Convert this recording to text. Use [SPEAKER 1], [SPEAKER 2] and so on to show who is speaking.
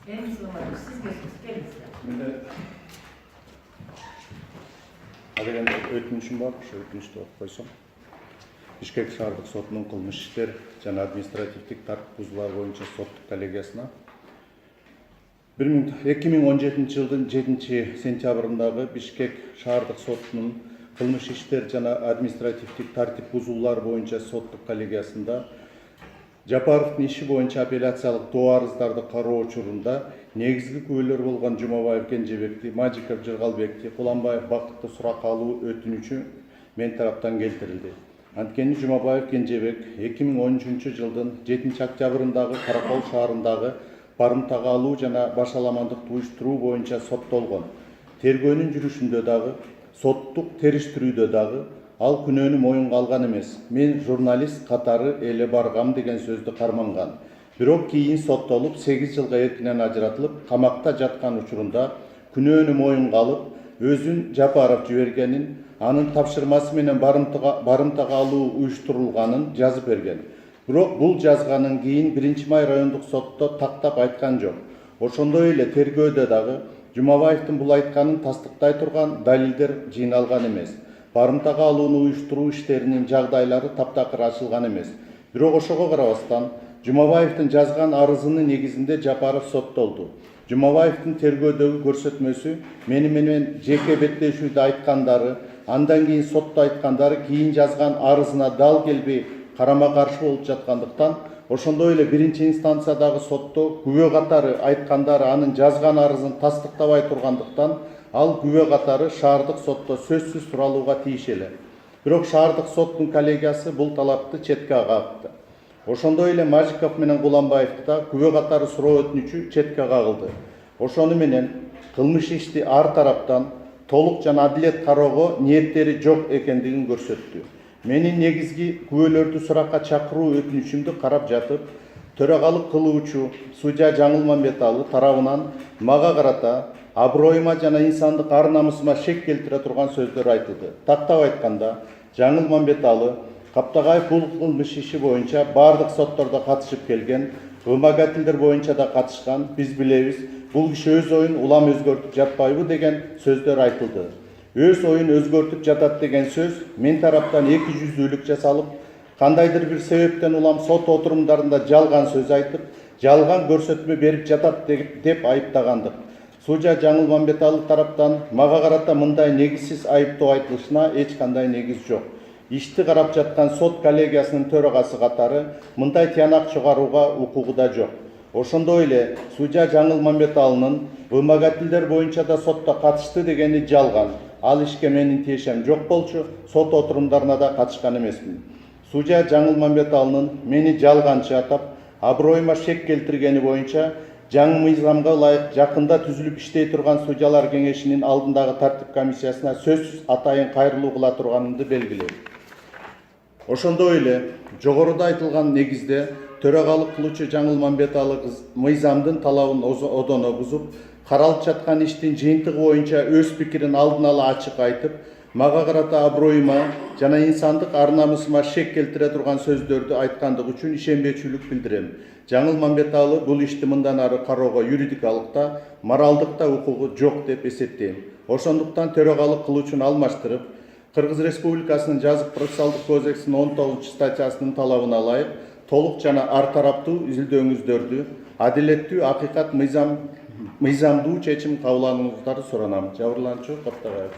[SPEAKER 1] En sonunda siz geçiniz, gelin size.
[SPEAKER 2] Adegende өтүнүшүм бар, ошо өтүнүштү окуп койсом. Бишкек шаардык сотунун кылмыш иштер жана административдик тартип бузуулар боюнча соттук коллегиясына 2017 жылдын 7 сентябрындагы Бишкек шаардык сотунун кылмыш иштер жана административдик тартип бузуулар боюнча соттук коллегиясында Жапаровдун иши боюнча апелляциялык доо арыздарды кароо учурунда негизги күбөлөр болгон Жумабаев Кенжебекти, Мажиков Жыргалбекти, Куланбаев Бактыкты суракка алуу өтүнүчү мен тараптан келтирилди. Анткени Жумабаев Кенжебек 2013 жылдын 7 октябрындагы Каракол шаарындагы барымтага алуу жана башаламандыкты уюштуруу боюнча соттолгон. Тергөөнүн жүрүшүндө дагы, соттук териштирүүдө дагы ал күнөөнү моюнга алган эмес. Мен журналист катары эле баргам деген сөздү карманган. Бирок кийин соттолуп 8 жылга эркинен ажыратылып, камакта жаткан учурунда күнөөнү моюнга алып, өзүн Жапаров жибергенин, анын тапшырмасы менен барымтага алуу уюштурулганын жазып берген. Бирок бул жазганын кийин 1-май райондук сотто тактап айткан жок. Ошондой эле тергөөдө дагы Жумабаевдин бул айтканын тастыктай турган далилдер жыйналган эмес. Барымтага алууну уюштуруу иштеринин жагдайлары таптакыр ачылган эмес. Бирок ошого карабастан Жумабаевдин жазган арызынын негизинде Жапаров соттолду. Жумабаевдин тергөөдөгү көрсөтмөсү менен жеке беттешүүдө айткандары, андан кийин сотто айткандары кийин жазган арызына дал келбей карама-каршы болуп жаткандыктан, ошондой эле 1-инстанциядагы сотто күбө катары айткандары анын жазган арызын тастыктабай тургандыктан, ал күбө катары шаардык сотто сөзсүз суралууга тийишели. Бирок шаардык соттун коллегиясы бул талапты четке кагды. Ошондой эле Мажиков менен Куланбаевди да күбө катары суроо өтүнүчү четке кагылды. Ошону менен кылмыш ишти ар тараптан толук жана адилет кароого ниеттери жок экендигин көрсөттү. Менин негизги күбөлөрдү суракка чакыруу өтүнүчүмдү карап жатып, төрагалык кылуучу судья Жаңылмамбеталы тарабынан мага карата аброюма жана инсандык ар намысыма шек келтире турган сөздөр айтылды. Тактап айтканда, Жаңылмамбеталы Каптагаев бул кылмыш иши боюнча бардык соттордо катышып келген, вымогательдер боюнча да катышкан, биз билебиз, бул киши өз оюн улам өзгөртүп жатпайбы деген сөздөр айтылды. Өз оюн өзгөртүп жатат деген сөз мен тараптан эки жүздүүлүк жасалып, кандайдыр бир себептен улам сот отурумдарында жалган сөз айтып, жалган көрсөтмө берип жатат деп айыптагандык. Судья Жаңылмамбеталы тараптан мага карата мындай негизсиз айыптоо айтылышына эч кандай негиз жок. Ишти карап жаткан сот коллегиясынын төрагасы катары мындай тыянак чыгарууга укугу да жок. Ошондой эле судья Жаңылмамбеталынын вымогательдер боюнча да сотто катышты дегени жалган. Ал ишке менин тиешем жок болчу, сот отурумдарына да катышкан эмесмин. Судья Жаңылмамбеталынын мени жалганчы атап, аброюма шек келтиргени боюнча жаңы мыйзамга ылайык жакында түзүлүп иштей турган судьялар кеңешинин алдындагы тартип комиссиясына сөзсүз атайын кайрылуу кыла турганымды белгилейм. Ошондой эле жогоруда айтылган негизде төрагалык кылуучу Жаңылмамбеталы мыйзамдын талабын одоно бузуп, каралып жаткан иштин жыйынтыгы боюнча өз пикирин алдын ала ачык айтып, мага карата аброюма жана инсандык ар намысыма шек келтире турган сөздөрдү айткандыгы үчүн ишенбечүлүк билдирем. Жаңылмамбеталы бул ишти мындан ары кароого юридикалык да, моралдык да укугу жок деп эсептейм. Ошондуктан төрагалык кылуучуну алмаштырып, Кыргыз Республикасынын жазык процессуалдык кодексинин 19 статьясынын талабына ылайык толук жана ар тараптуу изилдөөңүздөрдү адилеттүү, акыйкат мыйзамдуу чечим кабыл алууңуздарды суранам. Жабырлануучу Каптагаев.